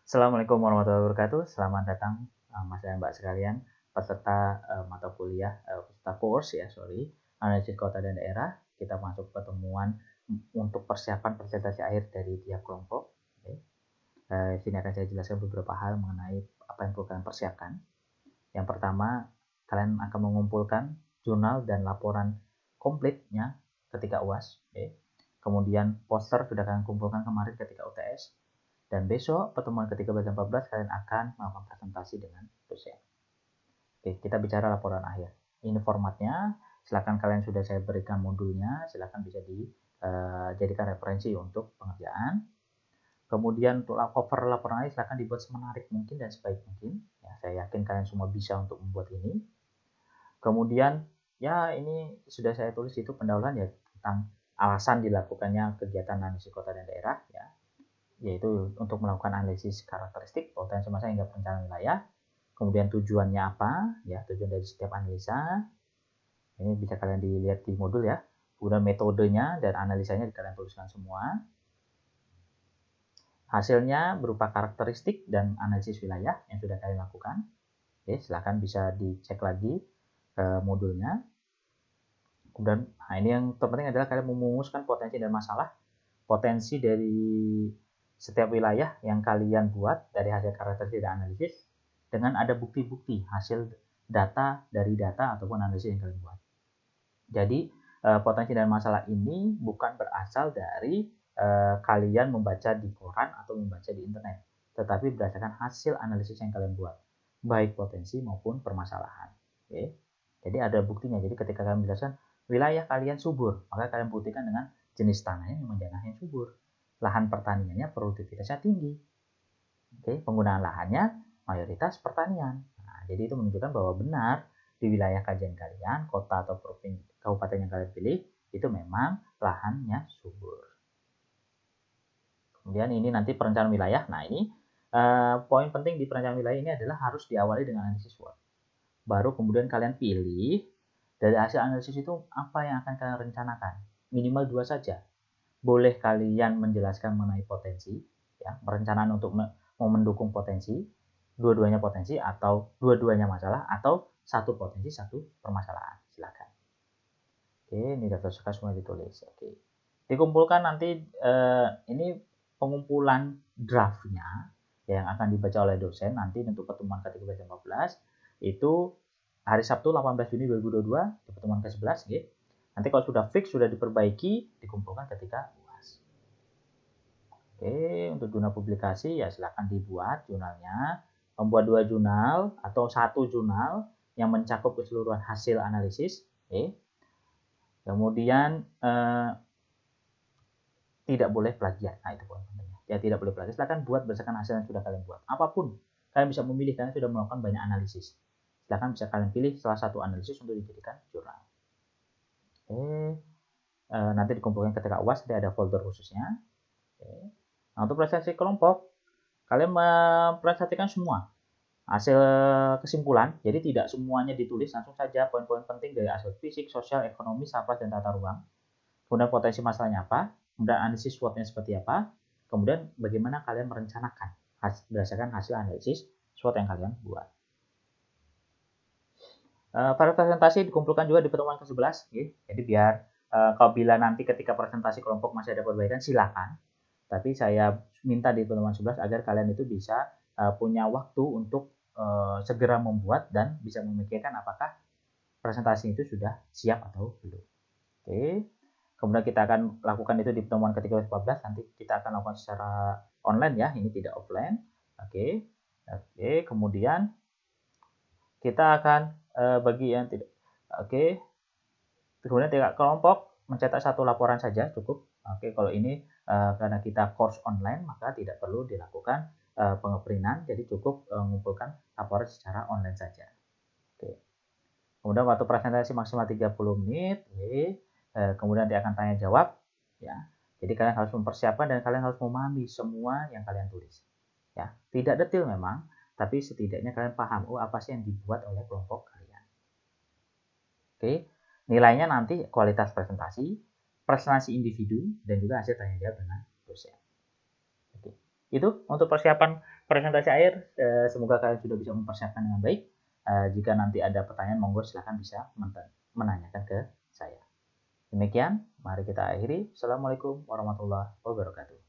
Assalamualaikum warahmatullahi wabarakatuh. Selamat datang Mas dan Mbak sekalian, peserta mata kuliah, peserta course analisis kota dan daerah. Kita masuk pertemuan untuk persiapan presentasi akhir dari tiap kelompok. Oke. Di sini akan saya jelaskan beberapa hal mengenai apa yang perlu kalian persiapkan. Yang pertama, kalian akan mengumpulkan jurnal dan laporan komplitnya ketika UAS. Oke. Kemudian poster sudah kalian kumpulkan kemarin ketika UTS. Dan besok pertemuan ke-13 dan 14 kalian akan melakukan presentasi dengan dosen. Oke, kita bicara laporan akhir. Ini formatnya. Silakan kalian sudah saya berikan modulnya, silakan bisa dijadikan referensi untuk pengerjaan. Kemudian untuk cover laporan akhir silakan dibuat semenarik mungkin dan sebaik mungkin. Ya, saya yakin kalian semua bisa untuk membuat ini. Kemudian ya ini sudah saya tulis itu pendahuluan ya tentang alasan dilakukannya kegiatan analisis kota dan daerah ya, yaitu untuk melakukan analisis karakteristik potensi massa hingga perencanaan wilayah. Kemudian tujuannya apa? Ya, tujuan dari setiap analisa. Ini bisa kalian dilihat di modul ya. Kemudian metodenya dan analisanya kalian tuliskan semua. Hasilnya berupa karakteristik dan analisis wilayah yang sudah kalian lakukan. Oke, silahkan bisa dicek lagi modulnya. Kemudian, ini yang terpenting adalah kalian merumuskan potensi dan masalah. Potensi dari setiap wilayah yang kalian buat dari hasil karakteristik dan analisis dengan ada bukti-bukti hasil data dari data ataupun analisis yang kalian buat. Jadi potensi dan masalah ini bukan berasal dari kalian membaca di koran atau membaca di internet, tetapi berdasarkan hasil analisis yang kalian buat, baik potensi maupun permasalahan. Oke. Jadi ada buktinya. Jadi ketika kalian menjelaskan wilayah kalian subur, maka kalian buktikan dengan jenis tanahnya memang tanah yang subur, lahan pertaniannya produktivitasnya tinggi. Oke, penggunaan lahannya mayoritas pertanian. Nah, jadi itu menunjukkan bahwa benar di wilayah kajian kalian, kota atau provinsi, kabupaten yang kalian pilih, itu memang lahannya subur. Kemudian ini nanti perencanaan wilayah. Nah ini poin penting di perencanaan wilayah ini adalah harus diawali dengan analisis SWOT. Baru kemudian kalian pilih dari hasil analisis itu apa yang akan kalian rencanakan. Minimal 2 saja. Boleh kalian menjelaskan mengenai potensi, ya, perencanaan untuk mendukung potensi, dua-duanya potensi atau dua-duanya masalah, atau satu potensi, satu permasalahan. Silakan. Oke, ini daftar suka semua ditulis. Oke. Dikumpulkan nanti ini pengumpulan draftnya yang akan dibaca oleh dosen nanti untuk pertemuan ke-13 dan 14 itu hari Sabtu 18 Juni 2022 di pertemuan ke-11 gitu. Nanti kalau sudah fix, sudah diperbaiki, dikumpulkan ketika UAS. Oke, untuk jurnal publikasi ya silakan dibuat jurnalnya. Membuat 2 jurnal atau 1 jurnal yang mencakup keseluruhan hasil analisis. Oke. Kemudian tidak boleh plagiat. Nah, itu poin pentingnya. Ya, tidak boleh plagiat. Silakan buat berdasarkan hasil yang sudah kalian buat. Apapun, kalian bisa memilih, kalian sudah melakukan banyak analisis. Silakan bisa kalian pilih salah satu analisis untuk dijadikan jurnal. Oke. Nanti dikumpulkan ketika UAS, nanti ada folder khususnya. Oke. Nah, untuk presentasi kelompok, kalian mempresentasikan semua hasil kesimpulan, jadi tidak semuanya ditulis, langsung saja poin-poin penting dari aspek fisik, sosial, ekonomi, sapras, dan tata ruang. Kemudian potensi masalahnya apa, kemudian analisis SWOT-nya seperti apa, kemudian bagaimana kalian merencanakan berdasarkan hasil analisis SWOT yang kalian buat. Pada presentasi dikumpulkan juga di pertemuan ke-11, gitu. Jadi biar bila nanti ketika presentasi kelompok masih ada perbaikan, silakan. Tapi saya minta di pertemuan 11 agar kalian itu bisa punya waktu untuk segera membuat dan bisa memikirkan apakah presentasi itu sudah siap atau belum. Oke. Kemudian kita akan lakukan itu di pertemuan ke-13, nanti kita akan lakukan secara online ya, ini tidak offline. Oke. Oke, kemudian kita akan bagi yang tidak. Oke. Kemudian tiap kelompok mencetak satu laporan saja cukup. Oke, kalau ini karena kita course online maka tidak perlu dilakukan pengeprintan, jadi cukup mengumpulkan laporan secara online saja. Oke. Kemudian waktu presentasi maksimal 30 menit. Oke. Kemudian dia akan tanya jawab. Ya. Jadi kalian harus mempersiapkan dan kalian harus memahami semua yang kalian tulis. Ya, tidak detail memang, tapi setidaknya kalian paham apa sih yang dibuat oleh kelompok kalian. Oke. Nilainya nanti kualitas presentasi individu, dan juga hasil tanya jawab dengan dosen. Oke. Itu untuk persiapan presentasi akhir, semoga kalian sudah bisa mempersiapkan dengan baik. Jika nanti ada pertanyaan, monggo silahkan bisa menanyakan ke saya. Demikian, mari kita akhiri. Assalamualaikum warahmatullahi wabarakatuh.